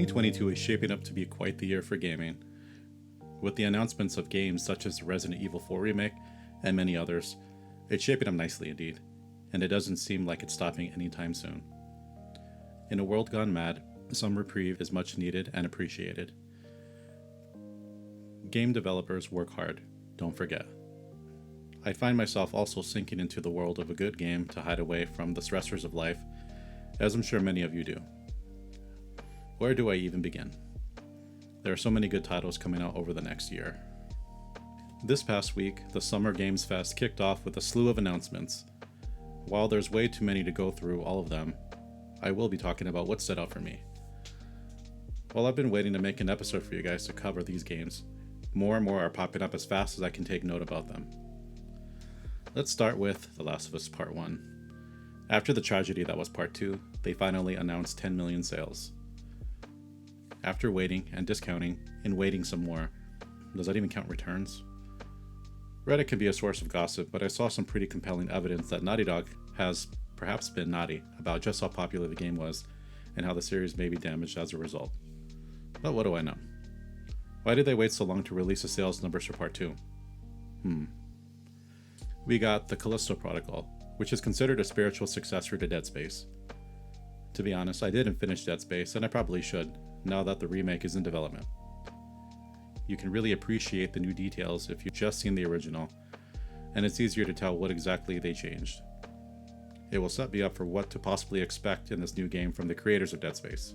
2022 is shaping up to be quite the year for gaming. With the announcements of games such as the Resident Evil 4 remake and many others, it's shaping up nicely indeed, and it doesn't seem like it's stopping anytime soon. In a world gone mad, some reprieve is much needed and appreciated. Game developers work hard, don't forget. I find myself also sinking into the world of a good game to hide away from the stressors of life, as I'm sure many of you do. Where do I even begin? There are so many good titles coming out over the next year. This past week, the Summer Games Fest kicked off with a slew of announcements. While there's way too many to go through all of them, I will be talking about what stood out for me. While I've been waiting to make an episode for you guys to cover these games, more and more are popping up as fast as I can take note about them. Let's start with The Last of Us Part 1. After the tragedy that was Part 2, they finally announced 10 million sales. After waiting and discounting and waiting some more, does that even count returns? Reddit can be a source of gossip, but I saw some pretty compelling evidence that Naughty Dog has perhaps been naughty about just how popular the game was and how the series may be damaged as a result. But what do I know? Why did they wait so long to release the sales numbers for Part 2? We got the Callisto Protocol, which is considered a spiritual successor to Dead Space. To be honest, I didn't finish Dead Space, and I probably should, now that the remake is in development. You can really appreciate the new details if you've just seen the original, and it's easier to tell what exactly they changed. It will set me up for what to possibly expect in this new game from the creators of Dead Space.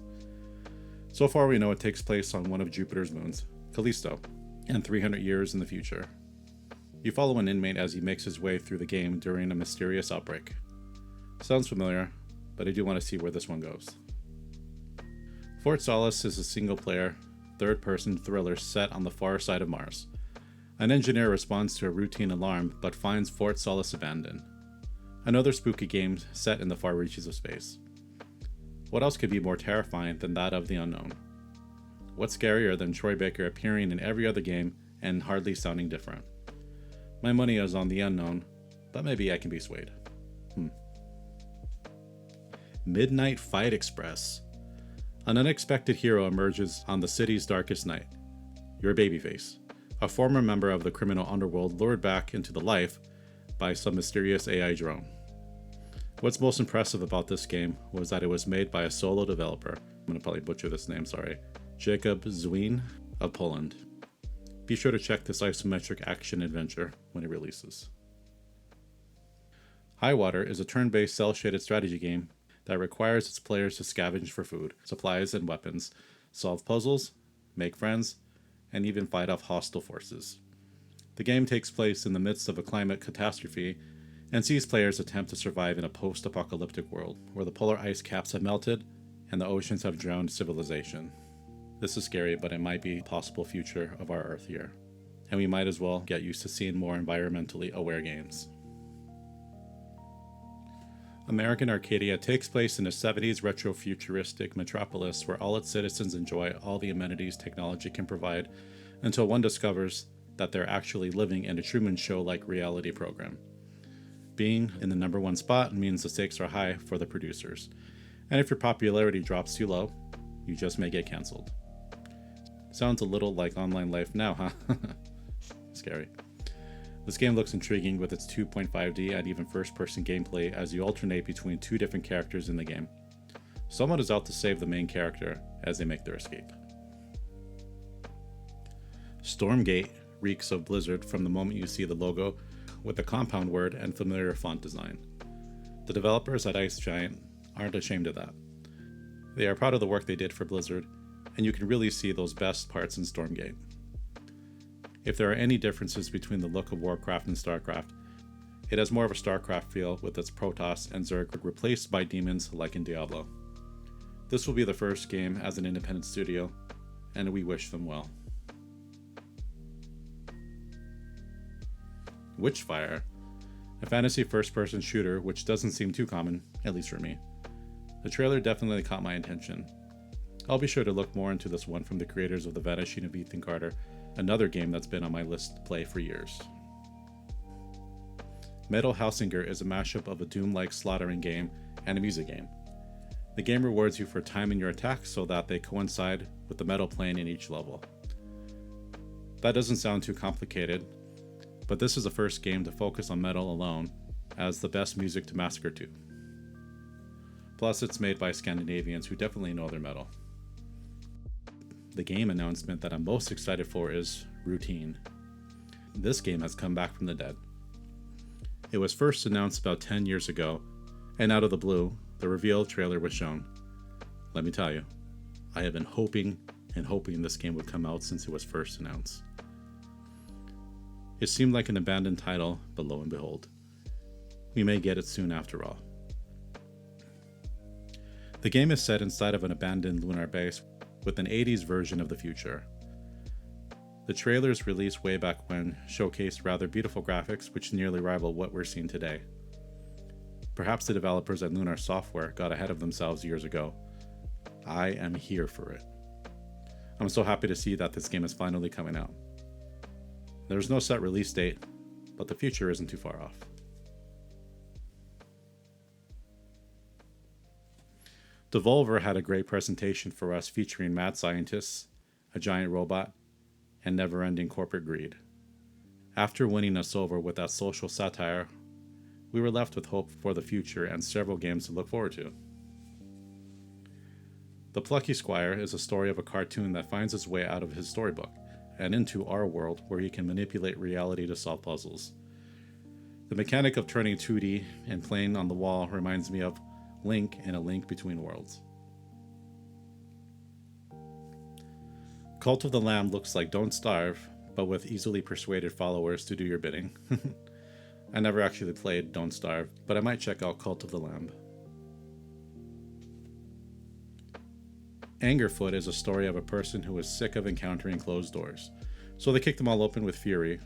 So far we know it takes place on one of Jupiter's moons, Callisto, and 300 years in the future. You follow an inmate as he makes his way through the game during a mysterious outbreak. Sounds familiar, but I do want to see where this one goes. Fort Solis is a single-player, third-person thriller set on the far side of Mars. An engineer responds to a routine alarm but finds Fort Solis abandoned. Another spooky game set in the far reaches of space. What else could be more terrifying than that of the unknown? What's scarier than Troy Baker appearing in every other game and hardly sounding different? My money is on the unknown, but maybe I can be swayed. Midnight Fight Express. An unexpected hero emerges on the city's darkest night. Your Babyface, a former member of the criminal underworld lured back into the life by some mysterious AI drone. What's most impressive about this game was that it was made by a solo developer. I'm going to probably butcher this name, sorry. Jakub Zwin of Poland. Be sure to check this isometric action adventure when it releases. Highwater is a turn-based cel-shaded strategy game that requires its players to scavenge for food, supplies, and weapons, solve puzzles, make friends, and even fight off hostile forces. The game takes place in the midst of a climate catastrophe and sees players attempt to survive in a post-apocalyptic world where the polar ice caps have melted and the oceans have drowned civilization. This is scary, but it might be a possible future of our Earth here, and we might as well get used to seeing more environmentally aware games. American Arcadia takes place in a 70s retro-futuristic metropolis where all its citizens enjoy all the amenities technology can provide until one discovers that they're actually living in a Truman Show-like reality program. Being in the number one spot means the stakes are high for the producers, and if your popularity drops too low, you just may get cancelled. Sounds a little like online life now, huh? Scary. This game looks intriguing with its 2.5D and even first-person gameplay as you alternate between two different characters in the game. Someone is out to save the main character as they make their escape. Stormgate reeks of Blizzard from the moment you see the logo with a compound word and familiar font design. The developers at Ice Giant aren't ashamed of that. They are proud of the work they did for Blizzard, and you can really see those best parts in Stormgate. If there are any differences between the look of Warcraft and StarCraft, it has more of a StarCraft feel with its Protoss and Zerg replaced by demons like in Diablo. This will be the first game as an independent studio, and we wish them well. Witchfire, a fantasy first-person shooter which doesn't seem too common, at least for me. The trailer definitely caught my attention. I'll be sure to look more into this one from the creators of The Vanishing of Ethan Carter, another game that's been on my list to play for years. Metal Hellsinger is a mashup of a Doom-like slaughtering game and a music game. The game rewards you for timing your attacks so that they coincide with the metal plane in each level. That doesn't sound too complicated, but this is the first game to focus on metal alone as the best music to massacre to. Plus, it's made by Scandinavians who definitely know their metal. The game announcement that I'm most excited for is Routine. This game has come back from the dead. It was first announced about 10 years ago, and out of the blue, the reveal trailer was shown. Let me tell you, I have been hoping this game would come out since it was first announced. It seemed like an abandoned title, but lo and behold, we may get it soon after all. The game is set inside of an abandoned lunar base with an 80s version of the future. The trailers released way back when showcased rather beautiful graphics which nearly rival what we're seeing today. Perhaps the developers at Lunar Software got ahead of themselves years ago. I am here for it. I'm so happy to see that this game is finally coming out. There's no set release date, but the future isn't too far off. Devolver had a great presentation for us featuring mad scientists, a giant robot, and never-ending corporate greed. After winning us over with that social satire, we were left with hope for the future and several games to look forward to. The Plucky Squire is a story of a cartoon that finds its way out of his storybook and into our world where he can manipulate reality to solve puzzles. The mechanic of turning 2D and playing on the wall reminds me of Link in A Link Between Worlds. Cult of the Lamb looks like Don't Starve, but with easily persuaded followers to do your bidding. I never actually played Don't Starve, but I might check out Cult of the Lamb. Angerfoot is a story of a person who is sick of encountering closed doors, so they kick them all open with fury,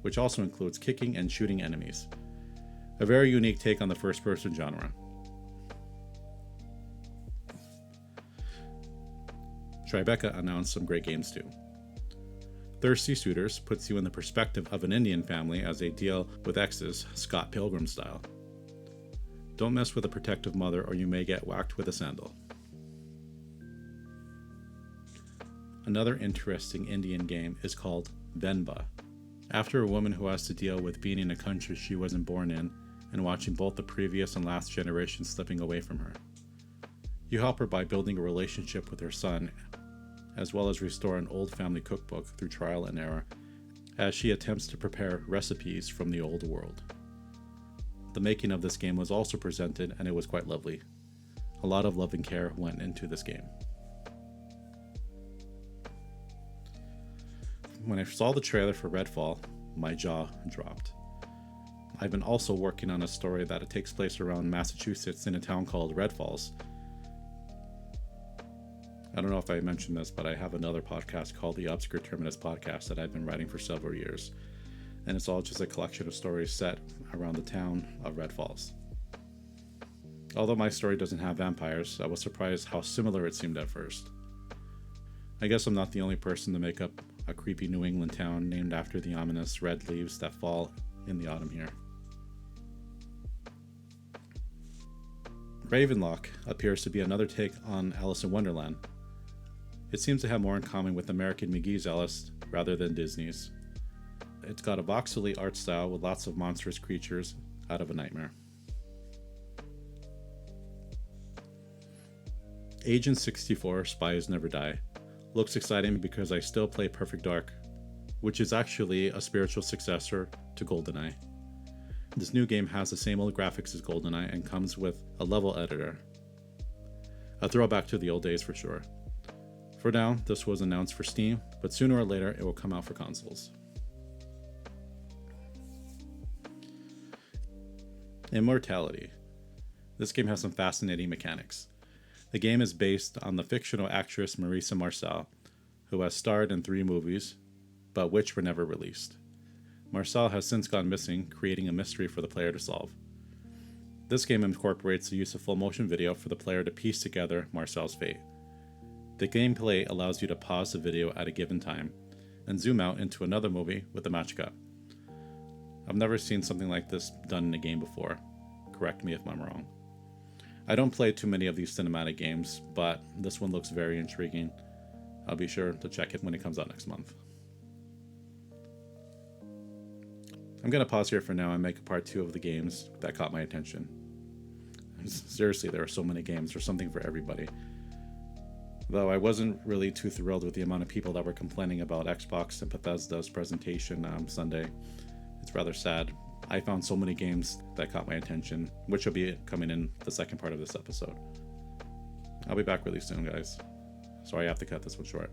which also includes kicking and shooting enemies. A very unique take on the first-person genre. Tribeca announced some great games too. Thirsty Suitors puts you in the perspective of an Indian family as they deal with exes, Scott Pilgrim style. Don't mess with a protective mother or you may get whacked with a sandal. Another interesting Indian game is called Venba. After a woman who has to deal with being in a country she wasn't born in and watching both the previous and last generation slipping away from her. You help her by building a relationship with her son, as well as restore an old family cookbook through trial and error, as she attempts to prepare recipes from the old world. The making of this game was also presented, and it was quite lovely. A lot of love and care went into this game. When I saw the trailer for Redfall, my jaw dropped. I've been also working on a story that takes place around Massachusetts in a town called Red Falls. I don't know if I mentioned this, but I have another podcast called the Obscure Terminus Podcast that I've been writing for several years. And it's all just a collection of stories set around the town of Red Falls. Although my story doesn't have vampires, I was surprised how similar it seemed at first. I guess I'm not the only person to make up a creepy New England town named after the ominous red leaves that fall in the autumn here. Ravenlock appears to be another take on Alice in Wonderland. It seems to have more in common with American McGee's Alice rather than Disney's. It's got a voxely art style with lots of monstrous creatures out of a nightmare. Agent 64 Spies Never Die looks exciting because I still play Perfect Dark, which is actually a spiritual successor to GoldenEye. This new game has the same old graphics as GoldenEye and comes with a level editor. A throwback to the old days for sure. For now, this was announced for Steam, but sooner or later it will come out for consoles. Immortality. This game has some fascinating mechanics. The game is based on the fictional actress Marisa Marcel, who has starred in 3 movies, but which were never released. Marcel has since gone missing, creating a mystery for the player to solve. This game incorporates the use of full motion video for the player to piece together Marcel's fate. The gameplay allows you to pause the video at a given time and zoom out into another movie with a match cut. I've never seen something like this done in a game before. Correct me if I'm wrong. I don't play too many of these cinematic games, but this one looks very intriguing. I'll be sure to check it when it comes out next month. I'm going to pause here for now and make a part 2 of the games that caught my attention. Seriously, there are so many games. There's something for everybody. Though I wasn't really too thrilled with the amount of people that were complaining about Xbox and Bethesda's presentation on Sunday. It's rather sad. I found so many games that caught my attention, which will be coming in the second part of this episode. I'll be back really soon, guys. Sorry I have to cut this one short.